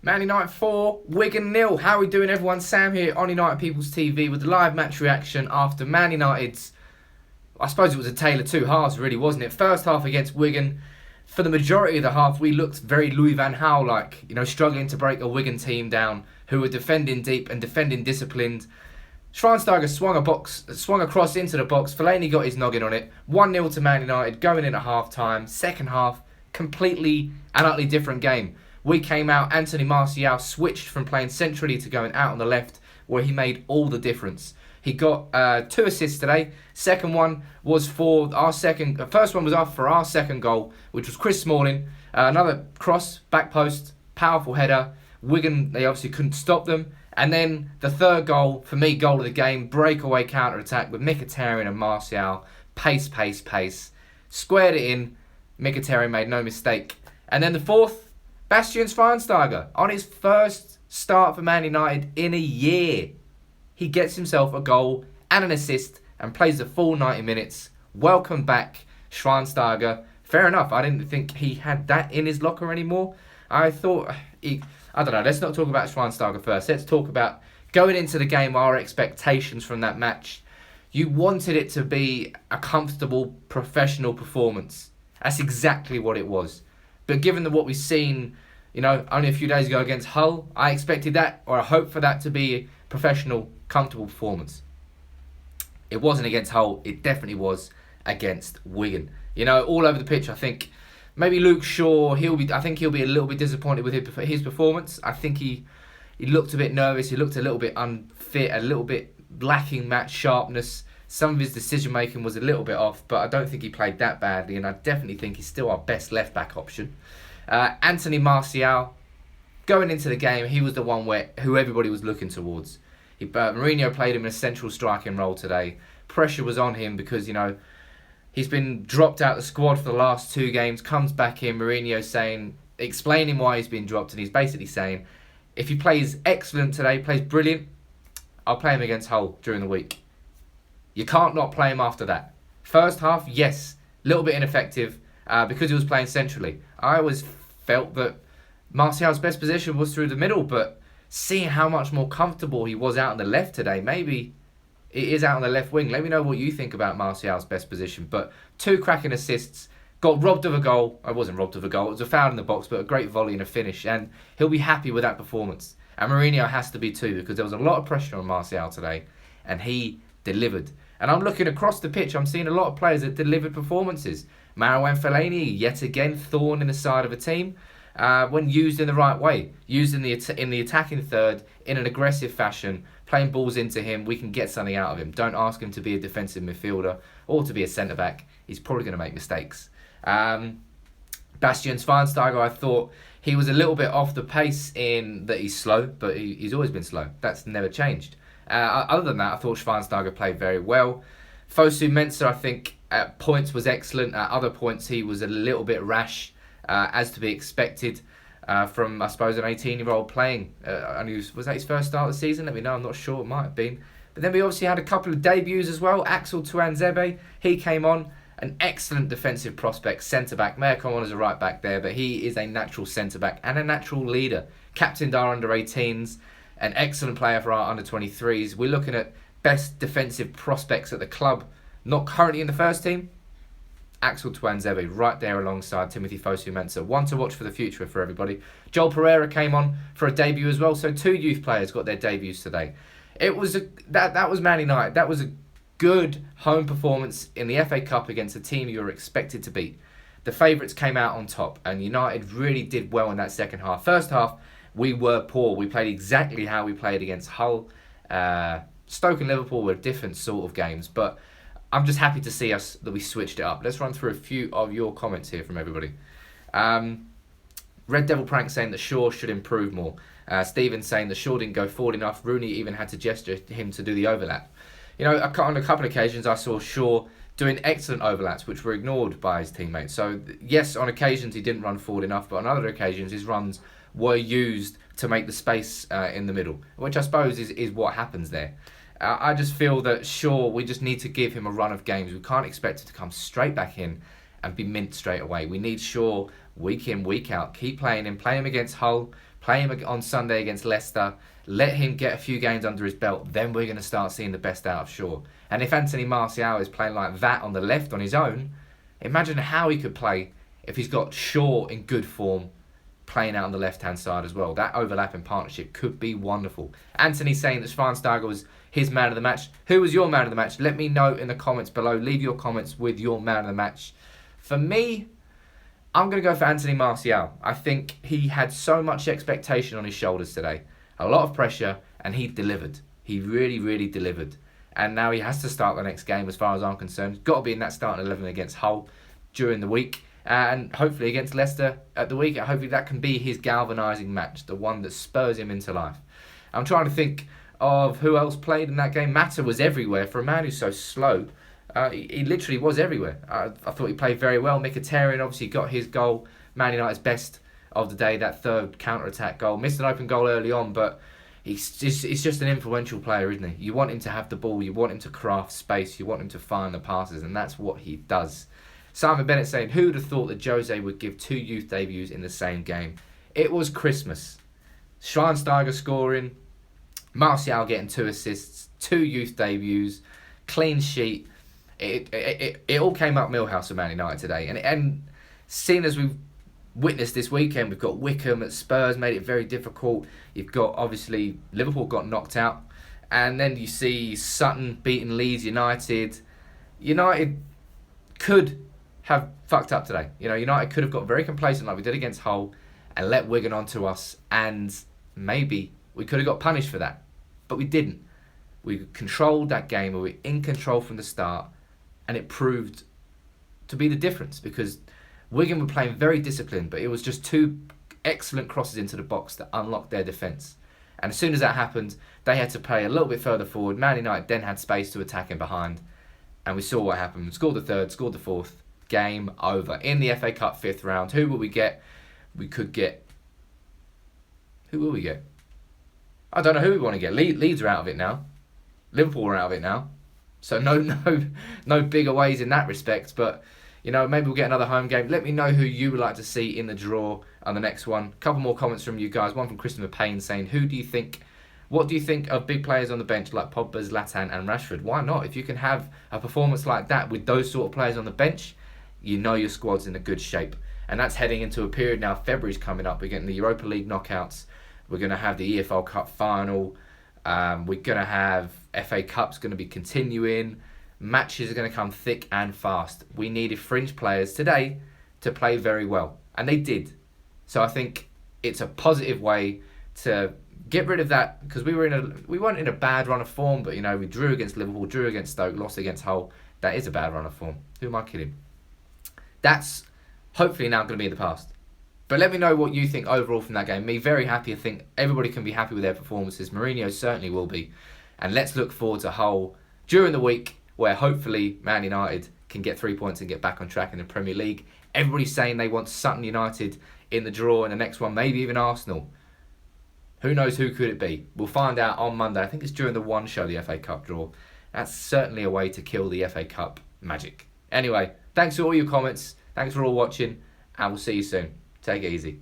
Man United 4, Wigan 0. How are we doing, everyone? Sam here on United People's TV with the live match reaction after Man United's, I suppose it was a tale of two halves, really, wasn't it? First half against Wigan. For the majority of the half, we looked very Louis van Gaal-like, struggling to break a Wigan team down who were defending deep and defending disciplined. Schweinsteiger swung across into the box. Fellaini got his noggin on it. 1-0 to Man United going in at half-time. Second half, completely and utterly different game. We came out, Anthony Martial switched from playing centrally to going out on the left, where he made all the difference. He got 2 assists today. Second one was for our second. First one was for our second goal, which was Chris Smalling. Another cross, back post, powerful header. Wigan, they obviously couldn't stop them. And then the third goal, for me, goal of the game, breakaway counter-attack with Mkhitaryan and Martial. Pace. Squared it in. Mkhitaryan made no mistake. And then the fourth, Bastian Schweinsteiger, on his first start for Man United in a year. He gets himself a goal and an assist and plays the full 90 minutes. Welcome back, Schweinsteiger. Fair enough, I didn't think he had that in his locker anymore. I thought, I don't know, let's not talk about Schweinsteiger first. Let's talk about going into the game, our expectations from that match. You wanted it to be a comfortable, professional performance. That's exactly what it was. But given what we've seen, only a few days ago against Hull, I expected that, or I hoped for that to be a professional, comfortable performance. It wasn't against Hull. It definitely was against Wigan. All over the pitch, I think maybe Luke Shaw, I think he'll be a little bit disappointed with his performance. I think he looked a bit nervous. He looked a little bit unfit, a little bit lacking match sharpness. Some of his decision-making was a little bit off, but I don't think he played that badly, and I definitely think he's still our best left-back option. Anthony Martial, going into the game, he was the one who everybody was looking towards. Mourinho played him in a central striking role today. Pressure was on him because, he's been dropped out of the squad for the last 2 games, comes back in, Mourinho explaining why he's been dropped, and he's basically saying, if he plays excellent today, plays brilliant, I'll play him against Hull during the week. You can't not play him after that. First half, yes, a little bit ineffective because he was playing centrally. I always felt that Martial's best position was through the middle, but seeing how much more comfortable he was out on the left today, maybe it is out on the left wing. Let me know what you think about Martial's best position. But 2 cracking assists, got robbed of a goal. I wasn't robbed of a goal. It was a foul in the box, but a great volley and a finish. And he'll be happy with that performance. And Mourinho has to be too, because there was a lot of pressure on Martial today, and he delivered. And I'm looking across the pitch, I'm seeing a lot of players that delivered performances. Marouane Fellaini, yet again, thorn in the side of a team, when used in the right way. Used in the attacking third, in an aggressive fashion, playing balls into him, we can get something out of him. Don't ask him to be a defensive midfielder or to be a centre-back. He's probably going to make mistakes. Bastian Schweinsteiger, I thought he was a little bit off the pace in that he's slow, but he's always been slow. That's never changed. Other than that, I thought Schweinsteiger played very well. Fosu Mensah, I think, at points was excellent. At other points, he was a little bit rash, as to be expected from, I suppose, an 18-year-old playing. Was that his first start of the season? Let me know. I'm not sure. It might have been. But then we obviously had a couple of debuts as well. Axel Tuanzebe, he came on. An excellent defensive prospect, centre-back. May have come on as a right-back there, but he is a natural centre-back and a natural leader. Captained our under-18s. An excellent player for our under-23s. We're looking at best defensive prospects at the club. Not currently in the first team. Axel Tuanzebe right there alongside Timothy Fosu Mensah. One to watch for the future for everybody. Joel Pereira came on for a debut as well. So 2 youth players got their debuts today. That was Man United. That was a good home performance in the FA Cup against a team you were expected to beat. The favourites came out on top, and United really did well in that second half. First half, we were poor. We played exactly how we played against Hull. Stoke and Liverpool were different sort of games, but I'm just happy to see that we switched it up. Let's run through a few of your comments here from everybody. Red Devil Prank saying that Shaw should improve more. Stephen saying that Shaw didn't go forward enough. Rooney even had to gesture to him to do the overlap. On a couple of occasions I saw Shaw doing excellent overlaps, which were ignored by his teammates. So, yes, on occasions he didn't run forward enough, but on other occasions his runs were used to make the space in the middle, which I suppose is what happens there. I just feel that Shaw, we just need to give him a run of games. We can't expect him to come straight back in and be mint straight away. We need Shaw week in, week out. Keep playing him. Play him against Hull. Play him on Sunday against Leicester. Let him get a few games under his belt. Then we're going to start seeing the best out of Shaw. And if Anthony Martial is playing like that on the left on his own, imagine how he could play if he's got Shaw in good form playing out on the left-hand side as well. That overlapping partnership could be wonderful. Anthony saying that Schweinsteiger was his man of the match. Who was your man of the match? Let me know in the comments below. Leave your comments with your man of the match. For me, I'm going to go for Anthony Martial. I think he had so much expectation on his shoulders today. A lot of pressure, and he delivered. He really, really delivered. And now he has to start the next game as far as I'm concerned. Got to be in that starting 11 against Hull during the week. And hopefully against Leicester at the week. Hopefully that can be his galvanising match. The one that spurs him into life. I'm trying to think of who else played in that game. Mata was everywhere. For a man who's so slow, he literally was everywhere. I thought he played very well. Mkhitaryan obviously got his goal. Man United's best of the day, that third counter-attack goal. Missed an open goal early on, but he's just an influential player, isn't he? You want him to have the ball. You want him to craft space. You want him to find the passes, and that's what he does. Simon Bennett saying, who would have thought that Jose would give 2 youth debuts in the same game? It was Christmas. Schweinsteiger scoring, Martial getting 2 assists, 2 youth debuts, clean sheet. It all came up Millhouse for Man United today. And seeing as we've witnessed this weekend, we've got Wickham at Spurs, made it very difficult. You've got, obviously, Liverpool got knocked out. And then you see Sutton beating Leeds United. United could have fucked up today. United could have got very complacent like we did against Hull and let Wigan onto us, and maybe we could have got punished for that. But we didn't. We controlled that game, we were in control from the start, and it proved to be the difference because Wigan were playing very disciplined, but it was just 2 excellent crosses into the box that unlocked their defence. And as soon as that happened, they had to play a little bit further forward. Man United then had space to attack in behind, and we saw what happened. We scored the 3rd, scored the 4th. Game over. In the FA Cup 5th round, who will we get? We could get... Who will we get? I don't know who we want to get. Leeds are out of it now. Liverpool are out of it now. So no bigger ways in that respect. But, maybe we'll get another home game. Let me know who you would like to see in the draw on the next one. A couple more comments from you guys. One from Christopher Payne saying, what do you think of big players on the bench like Pogba, Zlatan and Rashford? Why not? If you can have a performance like that with those sort of players on the bench, your squad's in a good shape. And that's heading into a period now. February's coming up. We're getting the Europa League knockouts. We're going to have the EFL Cup final. We're going to have FA Cup's going to be continuing. Matches are going to come thick and fast. We needed fringe players today to play very well. And they did. So I think it's a positive way to get rid of that, because we weren't in a bad run of form, but we drew against Liverpool, drew against Stoke, lost against Hull. That is a bad run of form. Who am I kidding? That's hopefully now going to be in the past. But let me know what you think overall from that game. Me, very happy. I think everybody can be happy with their performances. Mourinho certainly will be. And let's look forward to Hull during the week, where hopefully Man United can get 3 points and get back on track in the Premier League. Everybody's saying they want Sutton United in the draw in the next one, maybe even Arsenal. Who knows who could it be? We'll find out on Monday. I think it's during the One Show, the FA Cup draw. That's certainly a way to kill the FA Cup magic. Anyway, thanks for all your comments. Thanks for all watching. And we'll see you soon. Take it easy.